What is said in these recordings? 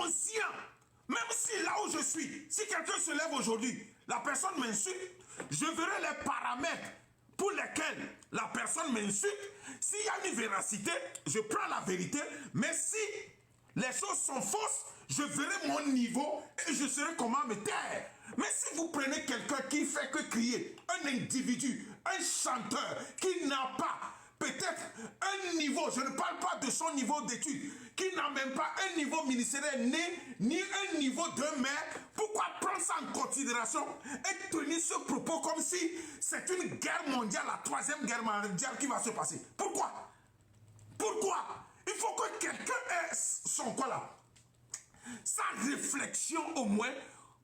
conscient. Même si là où je suis, si quelqu'un se lève aujourd'hui, la personne m'insulte, je verrai les paramètres pour lesquels la personne m'insulte. S'il y a une véracité, je prends la vérité. Mais si les choses sont fausses, je verrai mon niveau et je saurai comment me taire. Mais si vous prenez quelqu'un qui fait que crier, un individu, un chanteur qui n'a pas peut-être un niveau, je ne parle pas de son niveau d'études, qui n'a même pas un niveau ministériel ni un niveau de maire, pourquoi prendre ça en considération et tenir ce propos comme si c'est une guerre mondiale, la troisième guerre mondiale qui va se passer? Pourquoi? Pourquoi? Il faut que quelqu'un ait son quoi là? Sa réflexion au moins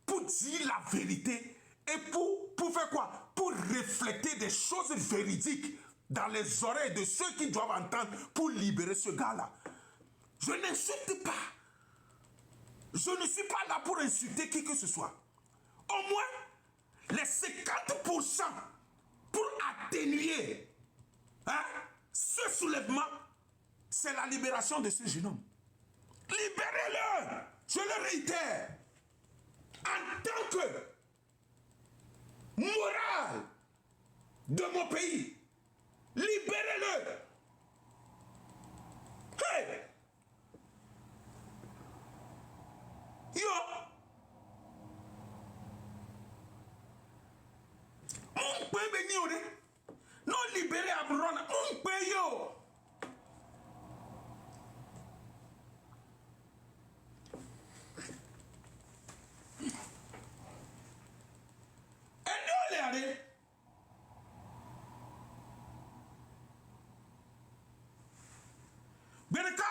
pour dire la vérité et pour faire quoi? Pour refléter des choses véridiques dans les oreilles de ceux qui doivent entendre pour libérer ce gars-là. Je n'insulte pas. Je ne suis pas là pour insulter qui que ce soit. Au moins, les 50% pour atténuer ce soulèvement, c'est la libération de ce jeune homme. Libérez-le! Je le réitère. En tant que morale de mon pays, libérez-le! Hey! Yo! On peut venir, non libérer Abrona, on peut yo! Beneka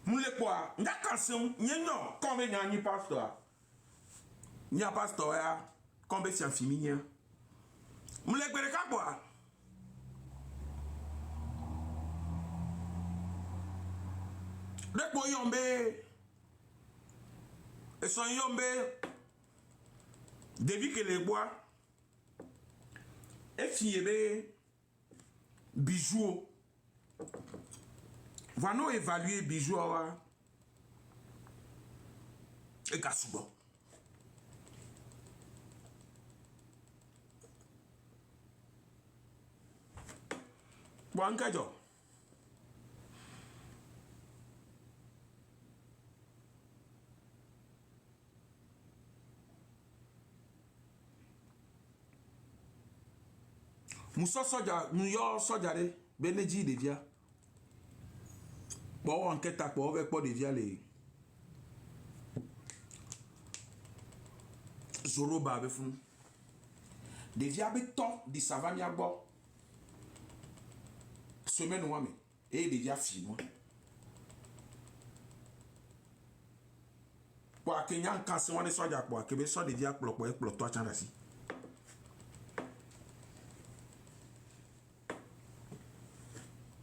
mule kwa nga kansion nyenyo kombe nyanyi pastor nya pastor ya kombe si afiminya mule beneka kwa lepo yombe et son yombe depuis que les bois et fiebe bijoux va nous évaluer bijoux et kasubo bon kajo muso soja nuyo soja de beneji devia bon enquête à quoi avec pas devia les zoroba avec fou devia be to di savania bo semaine ou mais et devia fino pour Kenya quand c'est on est soja pour que be so devia pour toi chanasi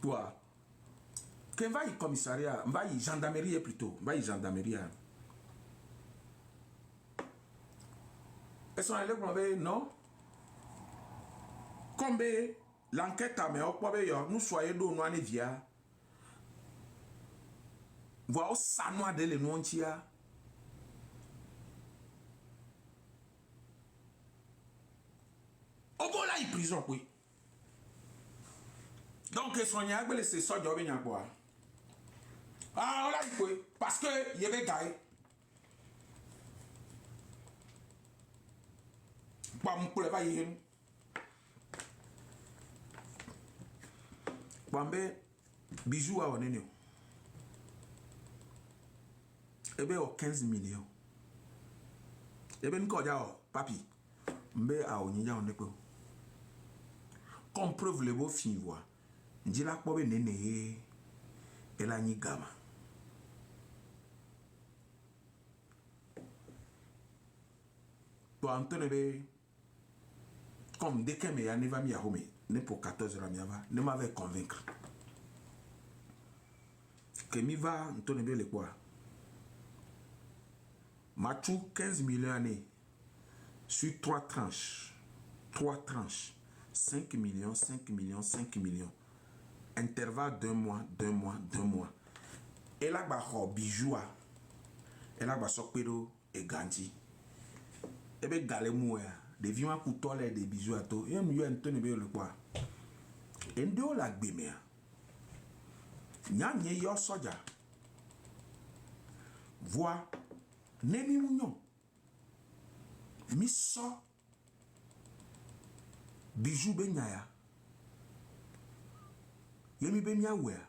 toi quand va y commissariat va y gendarmerie plutôt va y gendarmerie et son élève non comme l'enquête à mais nous soyez d'eau noir et via voir ça noir de les nointia au bon là il prison oui donc son yagbe c'est ça job bien quoi ah là il peut parce que il y avait gars pas mon pour pas y Bambe bijoux à onenio. Ebe o 15 millions. Ebe nko ja o papi. Mbe a onyinya onepo. Comme preuve le beau fin voix. Njila kpobe nene ela nyi gama. Pour Antonio be comme dès que me ya ne va mi a home. Ne pour 14 ans, ne m'avait convaincre. Que mi va, Antonio Bele quoi. Matou 15 millions d'années sur 3 tranches. 3 tranches. 5 millions, 5 millions, 5 millions. Intervalle d'un mois, 2 mois, 2 mois. Et là, bah, bijoux. Elle a basso pédo et ganti. Et bien, galé ya. Des vieux à couteau des bisous à toi. Et un mieux un tonne le quoi. Et deux la gbémea. Nyan ye yo soja. Voix. Nemi mounion. Mi so. Bijou benyaya. Yemi benya wea.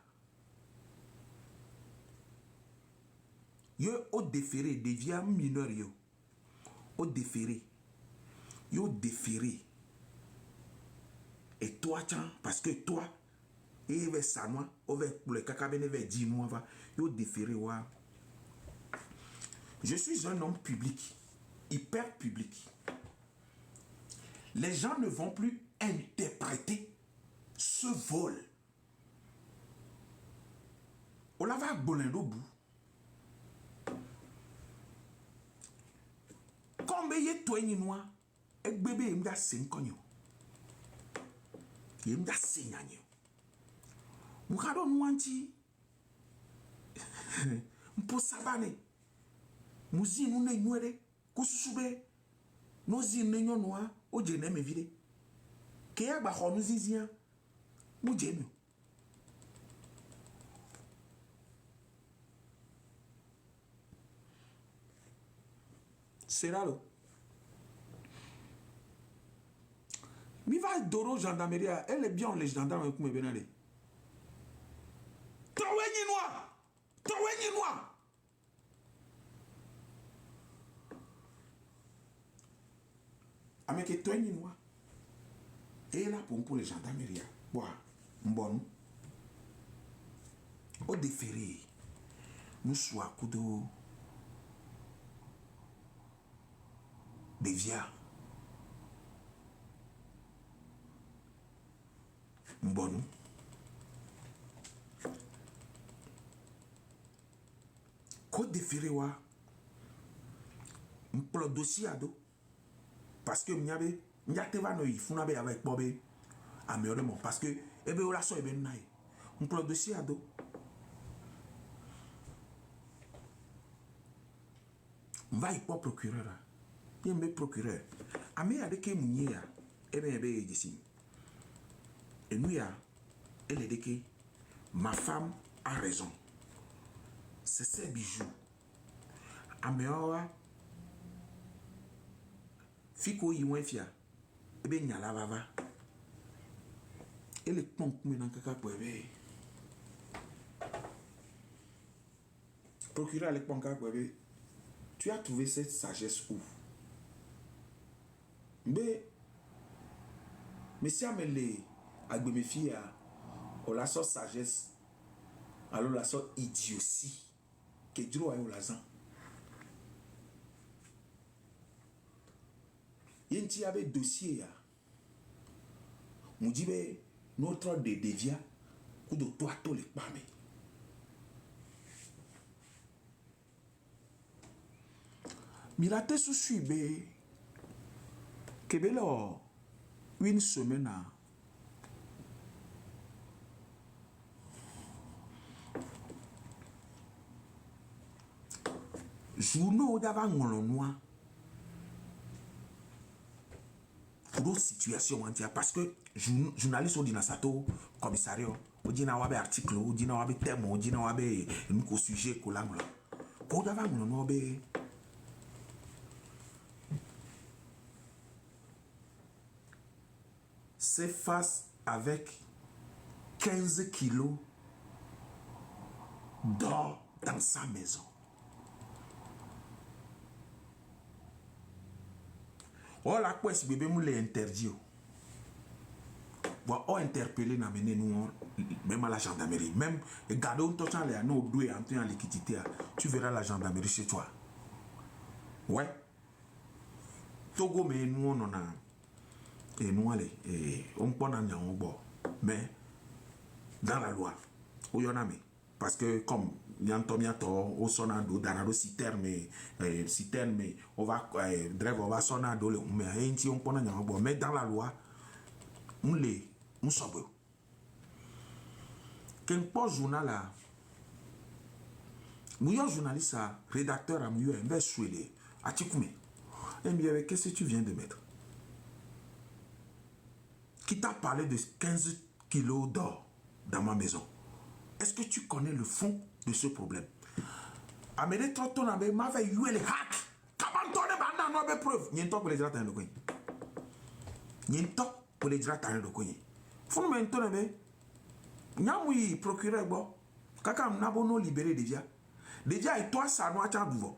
Yo au déféré devient mineur yo. Au déféré. Yo déféré. Et toi, tiens, parce que toi, et vers ça, moi, pour le caca, vers 10 mois, va, yo déféré, wa. Je suis un homme public, hyper public. Les gens ne vont plus interpréter ce vol. On l'a va bonendo bout. Comme il toi ni noir, et bébé il me da 5 ans. Il me da 5 ans. Mukado mwanti. Mpo sabane. Muzi nous ne nwere kususube. Nozi ne nyonwa o jene me vide. Ke ya ba khonu zizia. Mu jeme. C'est là, là. Mi va doro gendarmerie, elle est bien les gendarmes avec moi benale. Toweni noir. Toweni noir. Avec toweni noir. Et là pour les gendarmerie. Bon. Au déféré. Nous soit kudo devia. Bon. Code déféré wa. M'plo dossier ado. Parce que m'yabe va no ifuna be avec bobé. Améorement parce que ebe ola so ebe nai. M'plo dossier ado. Va y pas procureur. Il me procureur. Amé a de ke mounia. Ebe ici. Et nous, elle est dit que ma femme a raison. C'est ses bijoux. Améora, Fiko Yiwenfia, et bien Nyala Vava. Elle est pompe maintenant caca pour éveiller. Procureur avec Ponka pour éveiller. Tu as trouvé cette sagesse où? Mais si Amélie. Agbe me fille on la sorte sagesse alors la sorte idiotie que Dieu a eu l'argent. Yenti avait dossier ya. Mon dit notre de dévia coup de toi tous les pamé. Mirate sous suibe que belo une semaine à journaux d'avant mon noir pour d'autres situations entières parce que journaliste au dinasato commissariat au dina wabe article au dina wabe thème au dina wabe un sujet colamla pour d'avant mon noir be c'est face avec 15 kilos d'or dans sa maison. Oh la quoi si bébé mou les interdit. Bon, on interpellé n'a mené nous même à la gendarmerie. Même gardons ton temps là nous doué en train liquidité. Tu verras la gendarmerie chez toi. Ouais. Togo mais nous on a et nous allez et on peut en dire bon. Mais dans la loi, où y en a mais parce que comme Yantomiato, au sonado, danado citerne, mais on va, drève, on va sonado, mais ainsi on peut en dire bon. Mais dans la loi, on s'oublie. Qu'un post journal là, Mouillon journaliste, rédacteur à Mouillon, un souélé, à Tikoumé. Et bien, qu'est-ce que tu viens de mettre? Qui t'a parlé de 15 kilos d'or dans ma maison? Est-ce que tu connais le fond de ce problème? Amédée Trotton m'avait eu les hacks. Comment t'en es maintenant, on a preuve. N'y a pas pour les direct de coin. N'y a pas pour les direct de coin. Faut maintenant, mais. N'y oui, procureur, bon. Kaka m'nabono libéré déjà. Déjà, et toi, ça noie, t'as bouveau.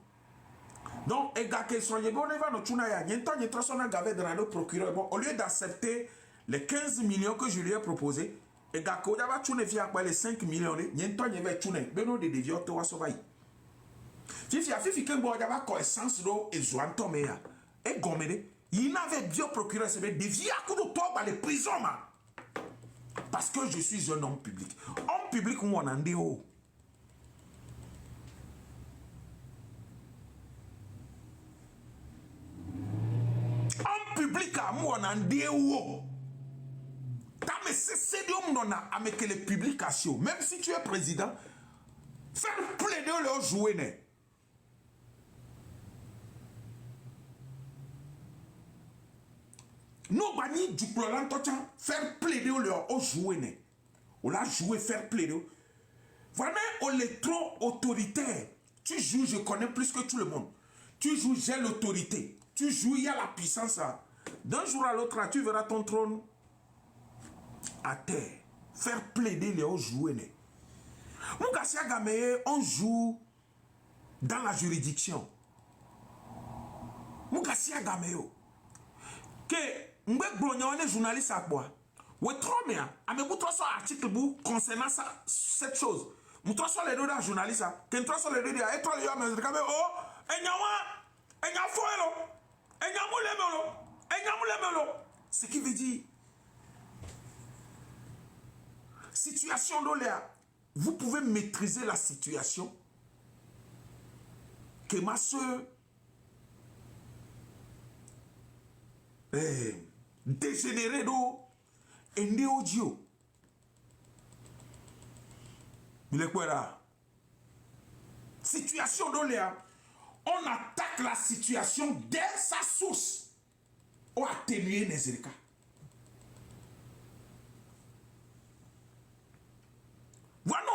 Donc, et gars, qu'ils sont les bons, ils vont nous tuer. N'y a pas de traçon à gaver dans le procureur. Bon, au lieu d'accepter les 15 millions que je lui ai proposés, et gars, quand il y a tué les 5 millions, n'y a pas de tuer. Beno de dévier, tu vas sauver. Fifi a fifi ken bo jaba ko essence do e zoanto me ya e gomede il n'avait bien procuré se be dévier à coup de toi par les prisons ma parce que je suis un homme public où on en dit oh homme public à moi on en dit oh t'as mais c'est d'homme non avec les publications même si tu es président faire plaider le jouer ne. Nous, bani du plan faire plaider au jouer. On l'a joué, faire plaider. Voilà, on est trop autoritaire. Tu joues, je connais plus que tout le monde. Tu joues, j'ai l'autorité. Tu joues, il y a la puissance. D'un jour à l'autre, tu verras ton trône à terre. Faire plaider les jouer. On joue dans la juridiction. Mougassia Gameo. Que Mbek Blognon est journaliste à quoi? Oui, trop bien. Mais vous trouvez un article concernant ça, cette chose. Vous trouvez les deux d'un journaliste. Quand vous trouvez les deux d'un étoile, oh, ce qui veut dire, situation d'Oléa, vous pouvez maîtriser la situation que ma soeur dégénéré d'eau et né audio. Il est quoi là? Situation d'Oléa. On attaque la situation dès sa source. On atténuer les écarts. Voilà,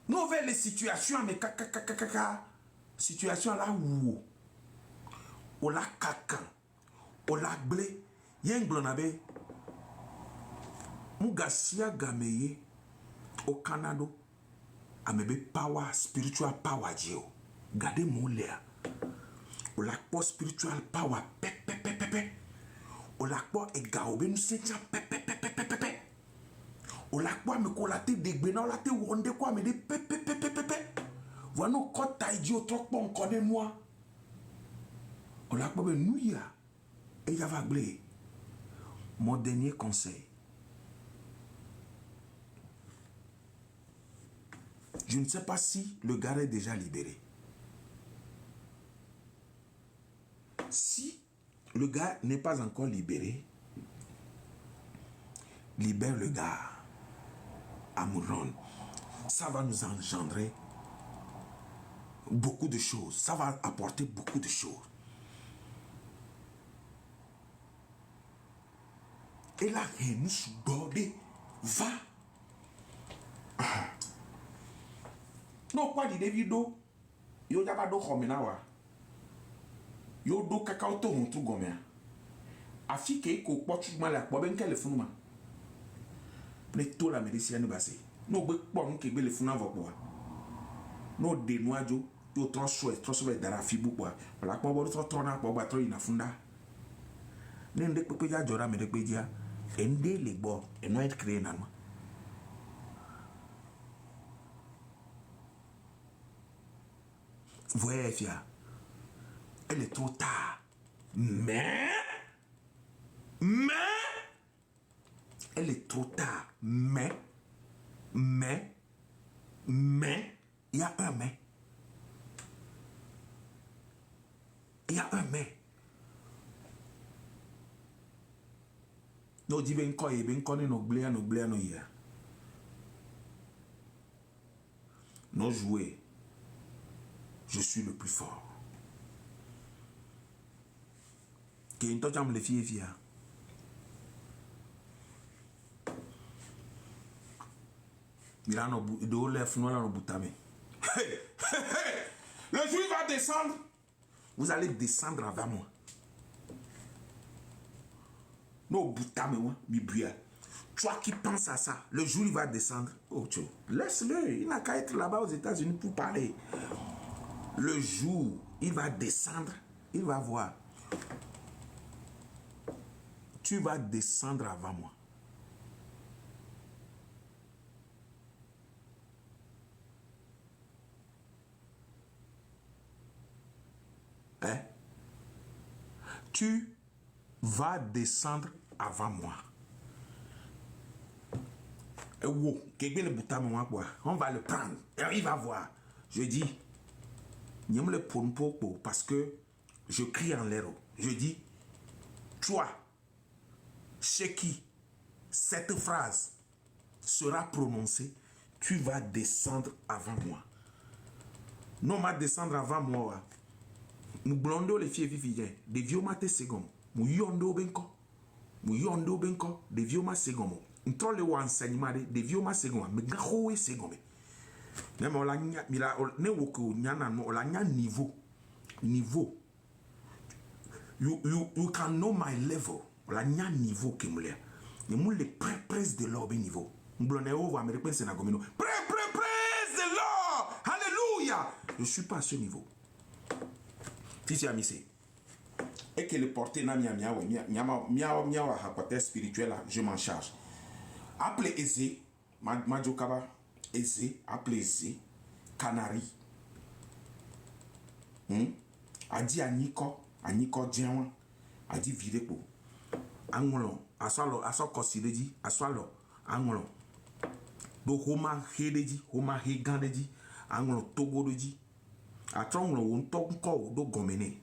nous venons les situations, mais situation là où on la caca, on la blé, yen glonabe, mugasia gameye au Canada, amebe power, spiritual power dio, gade moulea, on la po spiritual power, pepe, on la po e gaobe nous sentia pepe. On la quoi me colate dégbe na la te wonde quoi me de pepe. Voilà nous quand t'as dit au trop bon connaît moi. On la quoi nous ya et y va blé. Mon dernier conseil. Je ne sais pas si le gars est déjà libéré. Si le gars n'est pas encore libéré, libère le gars. Amouron, ça va nous engendrer beaucoup de choses. Ça va apporter beaucoup de choses. Et là, nous sommes va. Non, quoi, dit Davido? Yo d'aba do khomena wa. Yo do kakao to huntu gomea. Afike ko potu mala po ben téléphone ma. Plutôt la médecine basée. Nous ne pouvons pas le faire avec moi. Nous dénoyons, nous transformons dans la fibre. Voilà, pour vous tourner pour battre une funda. Nous ne pouvons pas dire mais de dire endé les bords et nous être créé dans moi. Voyez, fia, elle est trop tard. Mais elle est trop tard. Mais, il y a un mais. Il y a un mais. Nous disons qu'on est bien connu, nous blé, nous ya. Non jouer. Je suis le plus fort. Il a le juif va descendre. Vous allez descendre avant moi. Non, toi qui penses à ça, le jour il va descendre. Oh, laisse-le. Il n'a qu'à être là-bas aux États-Unis pour parler. Le jour il va descendre, il va voir. Tu vas descendre avant moi. Hein? Tu vas descendre avant moi. On va le prendre. Et il va voir. Je dis, parce que je crie en l'air. Je dis, toi, chez qui cette phrase sera prononcée, tu vas descendre avant moi. Non, ma descendre avant moi. Nous blondo les filles viviens. Des vieux maté second. Nous yondo benko. Nous yondo benko. Des vieux ma second. Nous troll le enseignement des vieux ma second. Mais gahoé second. Mais on la mira ne woko nyana no la nya niveau. Niveau. You can know my level. La nya niveau que m'lea. Mais nous les presse de l'or niveau. Nous blonné au américain c'est na gomino. Presse de l'or. Alléluia. Je suis pas à ce niveau. Si tu as mis et que le porté n'a miawa côté spirituel là, je m'en charge. Appelez Aizé, Madjokaba, Aizé, appelez Aizé, Canary. A dit Aniko Djenwa, a dit Videpo. Angolo, asalo kosideji, asalo, angolo. Do Homa Hedeji, Homa Hegandeji, angolo Togodeji. Attends, on tourne encore do gomene.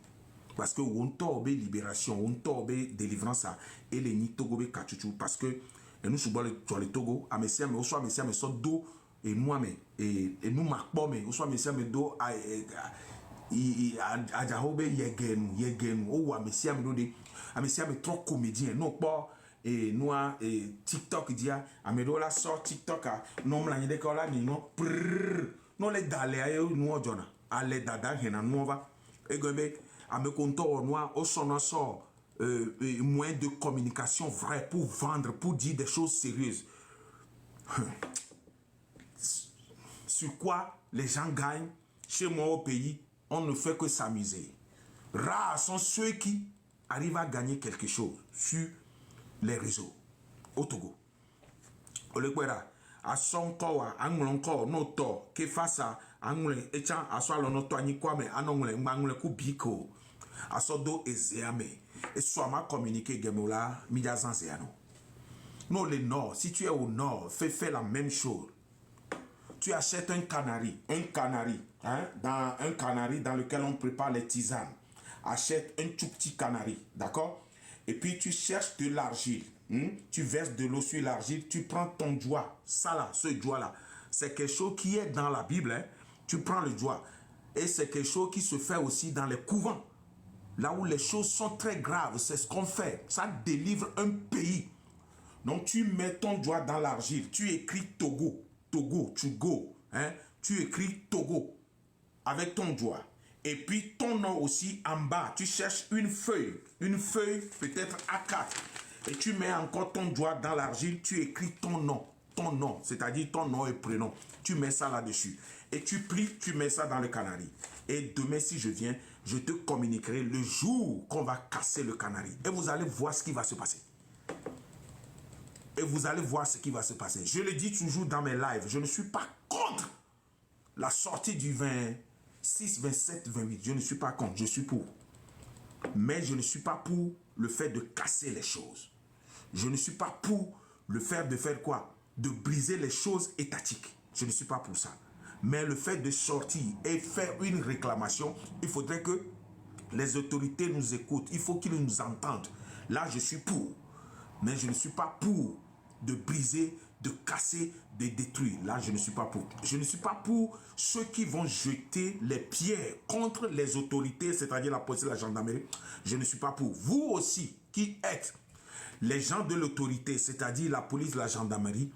Parce que on tourne libération, on tourne délivrance et les ni Togo be kachuchu. Parce que nous sommes dans le Togo, à Messia, mais au soir Messia, mais so do et moi mais et nous marquons mais au soir Messia, mais do à Jahobe yegen ou à Messia, mais do à Messia, mais trop comédien, non pas et nous et TikTok dia, à me do la sort TikTok à non la ni décolle ni non non les dalé nous aujourd'hui. Ale dada hena nova egombe ame konto noa au son sort moyen de communication vrai pour vendre, pour dire des choses sérieuses. Sur quoi les gens gagnent chez moi au pays, on ne fait que s'amuser. Rares sont ceux qui arrivent à gagner quelque chose sur les réseaux au Togo. Olekwera a son kowa anglon ko no to ke fasa angle echan aswalo no to anyi kwame anongle ngangle ku biko asodo ezeame et soit ma communiquer gemola midazan zeano. Non le nord, si tu es au nord, fais la même chose. Tu achètes un canari, hein, dans un canari dans lequel on prépare les tisanes. Achète un tout petit canari, d'accord? Et puis tu cherches de l'argile. Tu verses de l'eau sur l'argile, tu prends ton doigt, ça là, ce doigt là, c'est quelque chose qui est dans la Bible, hein? Tu prends le doigt, et c'est quelque chose qui se fait aussi dans les couvents, là où les choses sont très graves, c'est ce qu'on fait, ça délivre un pays. Donc tu mets ton doigt dans l'argile, tu écris Togo, hein? Tu écris Togo avec ton doigt. Et puis ton nom aussi en bas, tu cherches une feuille peut-être A4. Et tu mets encore ton doigt dans l'argile, tu écris ton nom, c'est-à-dire ton nom et prénom. Tu mets ça là-dessus. Et tu plies, tu mets ça dans le canari. Et demain, si je viens, je te communiquerai le jour qu'on va casser le canari. Et vous allez voir ce qui va se passer. Je le dis toujours dans mes lives, je ne suis pas contre la sortie du 26, 27, 28. Je ne suis pas contre, je suis pour. Mais je ne suis pas pour le fait de casser les choses. Je ne suis pas pour le fait de faire quoi? De briser les choses étatiques. Je ne suis pas pour ça. Mais le fait de sortir et faire une réclamation, il faudrait que les autorités nous écoutent. Il faut qu'ils nous entendent. Là, je suis pour. Mais je ne suis pas pour de briser, de casser, de détruire. Là, je ne suis pas pour. Je ne suis pas pour ceux qui vont jeter les pierres contre les autorités, c'est-à-dire la police et la gendarmerie. Je ne suis pas pour. Vous aussi, qui êtes les gens de l'autorité, c'est-à-dire la police, la gendarmerie,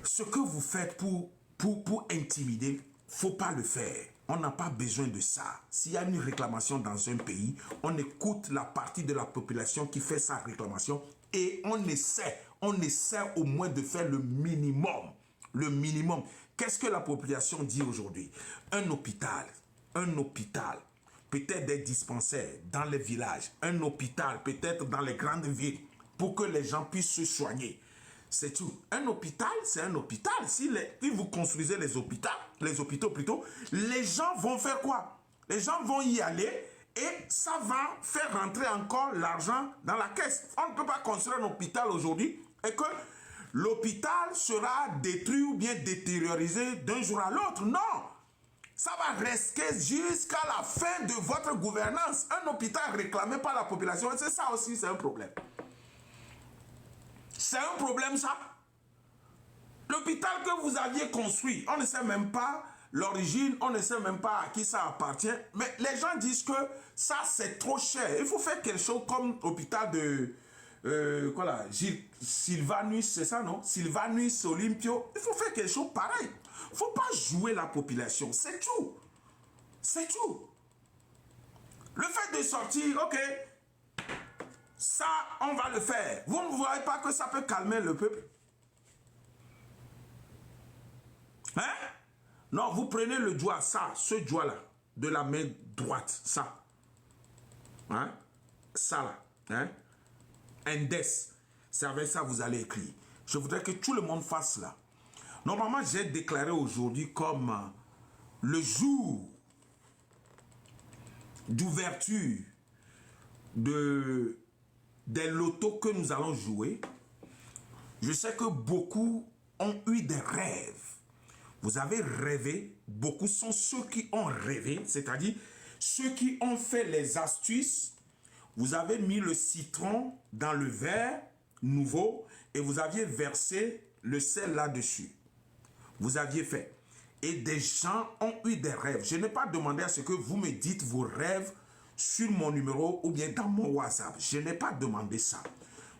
ce que vous faites pour intimider, il ne faut pas le faire. On n'a pas besoin de ça. S'il y a une réclamation dans un pays, on écoute la partie de la population qui fait sa réclamation et on essaie au moins de faire le minimum. Le minimum. Qu'est-ce que la population dit aujourd'hui? Un hôpital, peut-être des dispensaires dans les villages, un hôpital peut-être dans les grandes villes pour que les gens puissent se soigner. C'est tout. Un hôpital, c'est un hôpital. Si vous construisez les hôpitaux plutôt, les gens vont faire quoi? Les gens vont y aller et ça va faire rentrer encore l'argent dans la caisse. On ne peut pas construire un hôpital aujourd'hui et que l'hôpital sera détruit ou bien détériorisé d'un jour à l'autre. Non! Ça va rester jusqu'à la fin de votre gouvernance. Un hôpital réclamé par la population, c'est ça aussi, c'est un problème. C'est un problème, ça. L'hôpital que vous aviez construit, on ne sait même pas l'origine, on ne sait même pas à qui ça appartient. Mais les gens disent que ça, c'est trop cher. Il faut faire quelque chose comme l'hôpital de... Sylvanus, c'est ça, non? Sylvanus Olympio. Il faut faire quelque chose pareil. Il ne faut pas jouer la population. C'est tout. C'est tout. Le fait de sortir, ok... Ça, on va le faire. Vous ne voyez pas que ça peut calmer le peuple? Hein? Non, vous prenez le doigt, ça, ce doigt-là, de la main droite, ça. Hein? Ça là. Hein? Index. C'est avec ça que vous allez écrire. Je voudrais que tout le monde fasse là. Normalement, j'ai déclaré aujourd'hui comme le jour d'ouverture des lotos que nous allons jouer. Je sais que beaucoup ont eu des rêves. Vous avez rêvé, beaucoup sont ceux qui ont rêvé, c'est-à-dire ceux qui ont fait les astuces. Vous avez mis le citron dans le verre nouveau et vous aviez versé le sel là-dessus. Vous aviez fait. Et des gens ont eu des rêves. Je n'ai pas demandé à ce que vous me dites vos rêves sur mon numéro ou bien dans mon WhatsApp. Je n'ai pas demandé ça.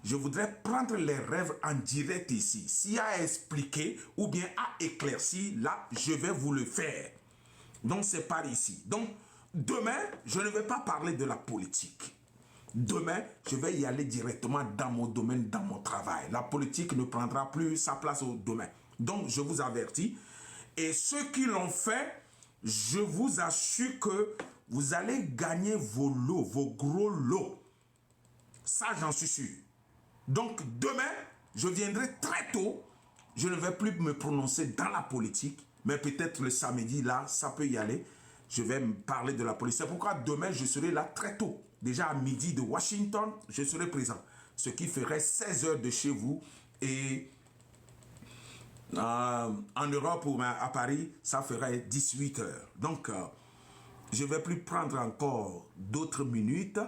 Je voudrais prendre les rêves en direct ici. S'il y a à expliquer ou bien à éclaircir, là, je vais vous le faire. Donc, c'est par ici. Donc, demain, je ne vais pas parler de la politique. Demain, je vais y aller directement dans mon domaine, dans mon travail. La politique ne prendra plus sa place au domaine. Donc, je vous avertis. Et ceux qui l'ont fait, je vous assure que vous allez gagner vos lots, vos gros lots. Ça, j'en suis sûr. Donc, demain, je viendrai très tôt. Je ne vais plus me prononcer dans la politique, mais peut-être le samedi, là, ça peut y aller. Je vais me parler de la politique. C'est pourquoi demain, je serai là très tôt. Déjà à midi de Washington, je serai présent. Ce qui ferait 16 heures de chez vous. Et en Europe ou à Paris, ça ferait 18 heures. Donc, je ne vais plus prendre encore d'autres minutes.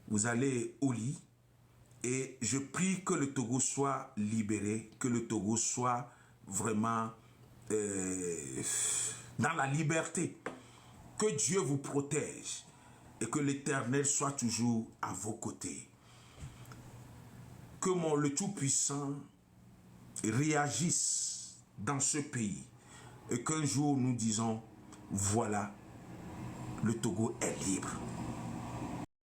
Vous allez au lit. Et je prie que le Togo soit libéré, que le Togo soit vraiment dans la liberté. Que Dieu vous protège et que l'Éternel soit toujours à vos côtés. Que le Tout-Puissant réagisse dans ce pays et qu'un jour nous disons, voilà, le Togo est libre.